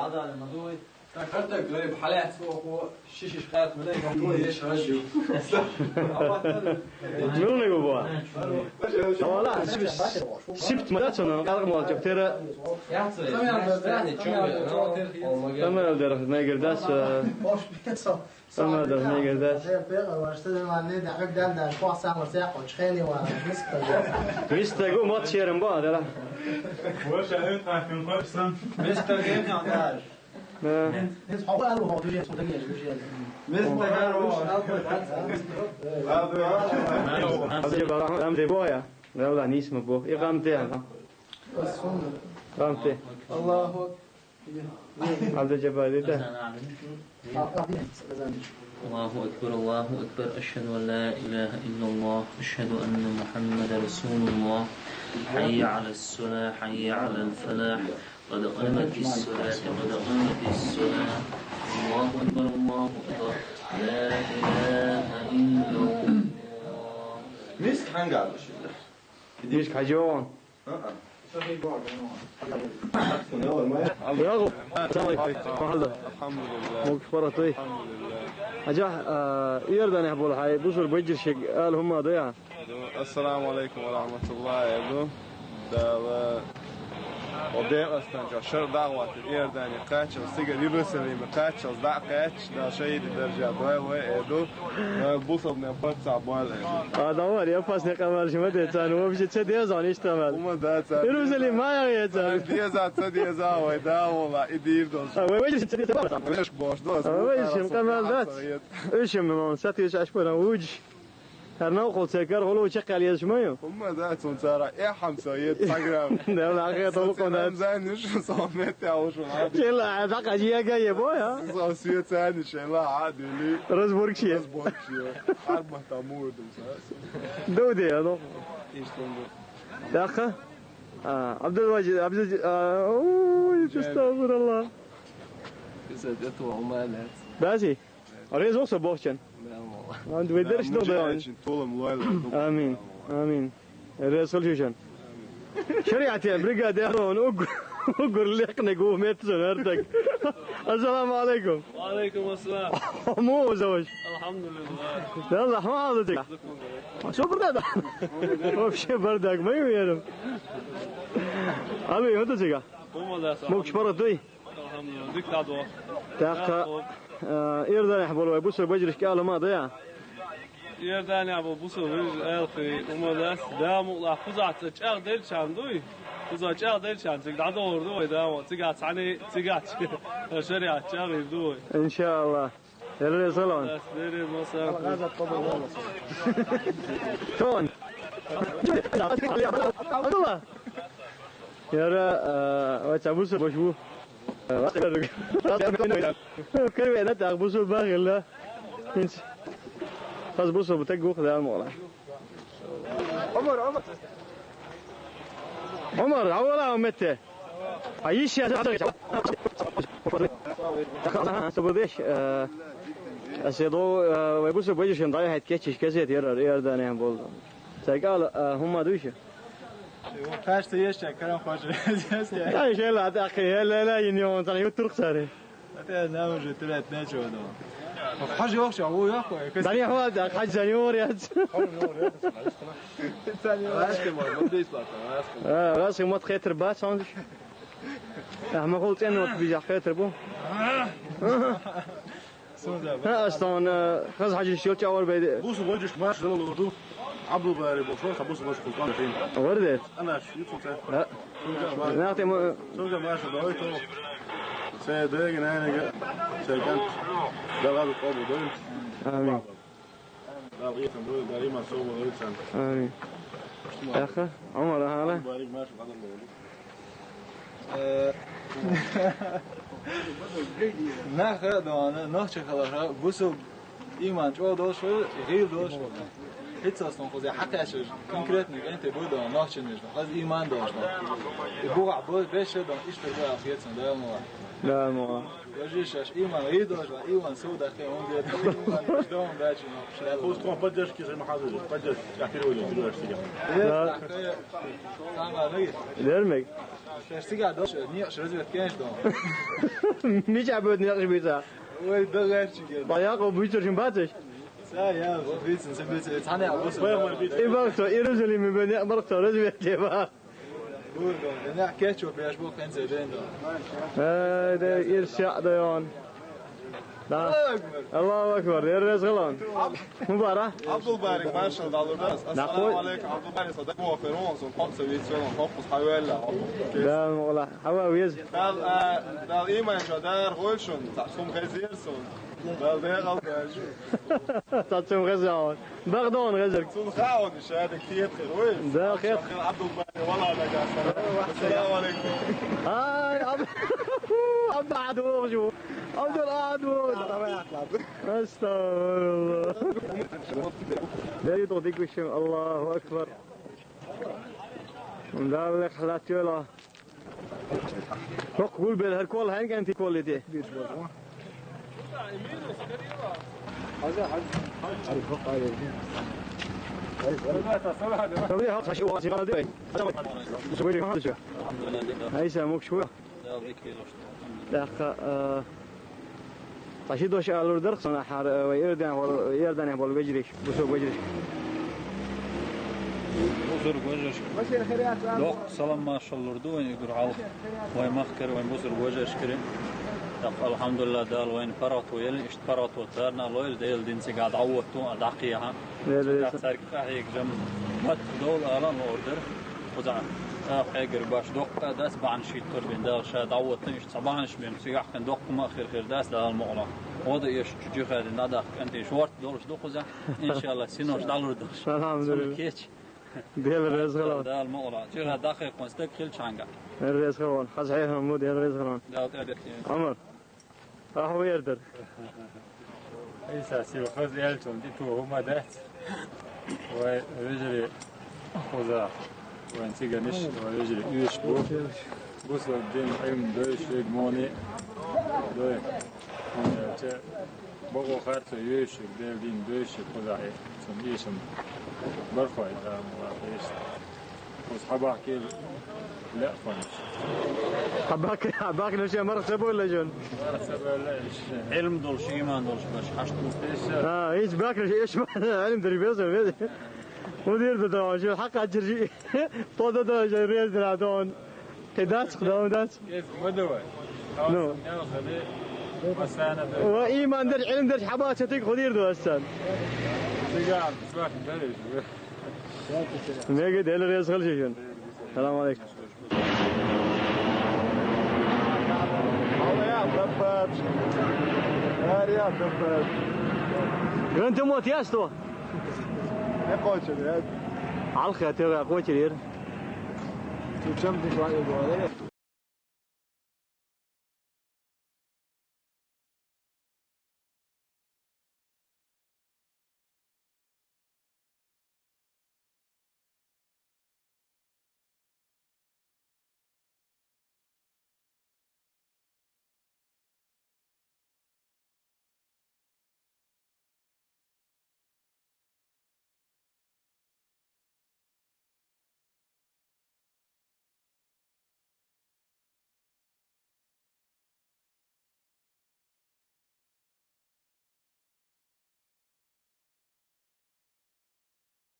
هذا الموضوع فكرتك غريب حالات فوق شيش خالد ملاك موضوع ليش رجوا تقولون يبغوا والله شفت مداتنا قال ما جبتره تمام درف ما يقدرش تمام درف ما يقدرش مستقو ما تشيرن بعض لا وش هيك عشان قسم مستقيم يعطاش لا نيس مبوخ إقامتي أنا إقامتي الله عبد الجبار ده الله أكبر الله أكبر أشهد أن لا إله إلا الله أشهد أن محمد رسول الله حي على الصلاة حي على الفلاح قد قامت الصلاة قد قامت الصلاة الله أكبر الله أكبر لا إله إلا الله ميسك حنقع ميسك حجون ياغو الحمد لله مكفرتي أجاه يردان يحبوا الحي بوصل بيجر شيء قال هم ضيعة السلام عليكم ورحمة الله يا ده وبدأ أصلاً شر دعوة الإيرداني قاتش وسجل يرسل مقاتش وزع قاتش ده شيء درجة ضوء وإدو بوصل من بطع بوال هذا هو اللي يفاس نقمر شمته تان هو بيجي تشد يزعل يشتغل وما ده تان يرسل ما يجي ديزا تديزا ويدا والله يدير دوس ويجي تشد يزعل ليش باش دوس ويجي مقمر ذات إيش من ساتي أشبه وجه هرناو قلت سكر هو شقال يشميو هم ذات سنتارا إيه حمسويت صقرام ده ولا خير طبقنا ده زين شو صامت يا وشو عادي شيلا عتق أجيا جاي بويا صوصية ثاني شيلا عادي لي رزبورك شيء رزبورك شيء حرب تمود دودي هذا إيش تنظر داخل عبد الواجد أوه تستغفر الله سدته وعمالات باسي أريز وصل بوشن عند بيدرش دوضيان آمين آمين الرسول شوشن شريعتي بريقاد يهرون أقر لقنا قوه ميتسون هرتك السلام عليكم وعليكم السلام مو زوج الحمد لله يلا حمادتك شو بردك وفشي بردك ما يويرم ألوي هذا شيء موكش بردوي الحمد لله ذيك تعدوا تاخ إيردان يحبوا يبصوا بجرش كأله ما ضيع يردان يا بوسو رج ألخي ومدرس دام الله فزعت تشاغ ديل شاندوي فزعت تشاغ ديل شان تقعد وردوي دام تقعد عني تقعد شريعة تشاغ يردوي إن شاء الله يلا صلون ديري مثلا تون الله يرى وتبوس بشو كيف أنا تبوس باغي لا بس بوس بتجو خذ الموضوع عمر أولا متى عيش يا سبوديش أسيدو ويبوس بيجي نضيع هتكشش كذا يردان يعني بول سأقال هم دوشة فاش تيشة كلام خوش لا شيء لا أخي لا ينيون ترى يترك ساري أتى نامج تلات ناشوا ده حاجة وحشة هو يا أخوي دنيا هو ده حاجة سنيور يا راسك ما بدي يطلع راسك ما تخيتر باس عندك ما قلت إنه بيجي خيتر بو أصلاً خلاص حاجة الشيوخ أول بيد بوس وجهك ماشي ده الأردو عبدو باري بوشوش بوس وجهك كلام فين وردت أنا شو يطلع لا نعطي شو جا ماشي ده هيتو سيدك أنا سيكون ده غادي قابو ده آمين ده غير تمرين ده ما سوى غير سنة آمين يا أخي عمر هلا باري ماشي بعد نه خدانه نه چه خلاص بوسو ایمان جو دوش غیر دوش هیچ اصلا خوزه حقش کنکرت نگه انت بود نه چه نشد خاص ایمان داشت بو عبود بشه دان ایش به افیت سنده ما لا مو وجيش إيمان ريدوش إيمان سودا خير وندي إيمان مش دوم باجي خذ كون بدش كيس المحاضر بدش يحكي له دلوقتي لا تعمل ليه درمك فاشتيجا دوش نيش رزق كانش دوم مش عبود نقش بيتا وين دغرتش كده ضياقه بيتر شنباتش يا بيتس سبيت ثاني ابوس اي وقت يرزلي من بني مرته رزق تبا انا كاتشو بيشبوك انزل بين هذا يرشع ديون لا الله اكبر يا رزقلان مباراه عبد البارك ما شاء الله السلام عليكم عبد البارك صدق هو فيرونس وقص بيتسوون خفص حوالي لا والله حواويز دال إيمان شو دار غولشون تعصم غزيرسون دال ده غلط تعصم غزيرون بغدون غزير سون خاون شهادة كثير خير وين ده خير عبد البارك والله لا السلام عليكم هاي عبد عدو شو عبد العدو استغفر الله لا يضيق وشم الله اكبر ندار حلات يلا قول بالهالكول هاي كانت كواليتي هاي ساموك شويه دقيقة تشيدوش على درخ صنع حار ويردان يبغى بيجريش بسوق بيجريش بوزر وجهش دوق سلام ما شاء الله ردوين يقول عاو وين مخكر وين بوزر وجهش كريم الحمد لله دال وين فرط ويل اشت فرط وترنا لويل ديل دينسي قاعد عوضتو دقيقة سارك هيك جنب مت دول ألان أوردر وزع حاجر باش دوق داس بعن شيء تربين دال شاد عوضتن اشت صباحا شبين سياح كان دوق ما خير داس دال المغلا وضع يش تجي خاد نادق أنت شوارت دولش دوق وزع إن شاء الله سينوش دالور دوش الحمد لله ديال الرزق غلط دال المغلا جيها دقيق ونستك خل شانجا الرزق غلط خصحيح محمود يا الرزق غلط عمر راحوا يردر إيسا سيو خذ يالتون دي تو هما دات ورجلي خذا وين سيجا نش ورجلي يوش بو بوس ودين عيم دوش يدموني دوي بقو خارتو يوش دين دوش خذا عيم سم يشم برفع إذا مواقيش وصحبه كيل لا فنش حباك نشي مرتبه ولا جون؟ مرتبه لا علم دولش إيمان دولش باش حشتو ايش باكر ايش علم دريبيزه مدير ده شو الحق اجري طود ده جريز درادون قداس قداس كيف مدوي نو وايمان در علم در حباتك خدير ده استاذ تقعد تسمعك دريش ما قد هلا ريس خلشون السلام عليكم يا دبات يا دبات انت موت يا استو اقول شو على الخير يا اخوي كثير شو كم دي شوي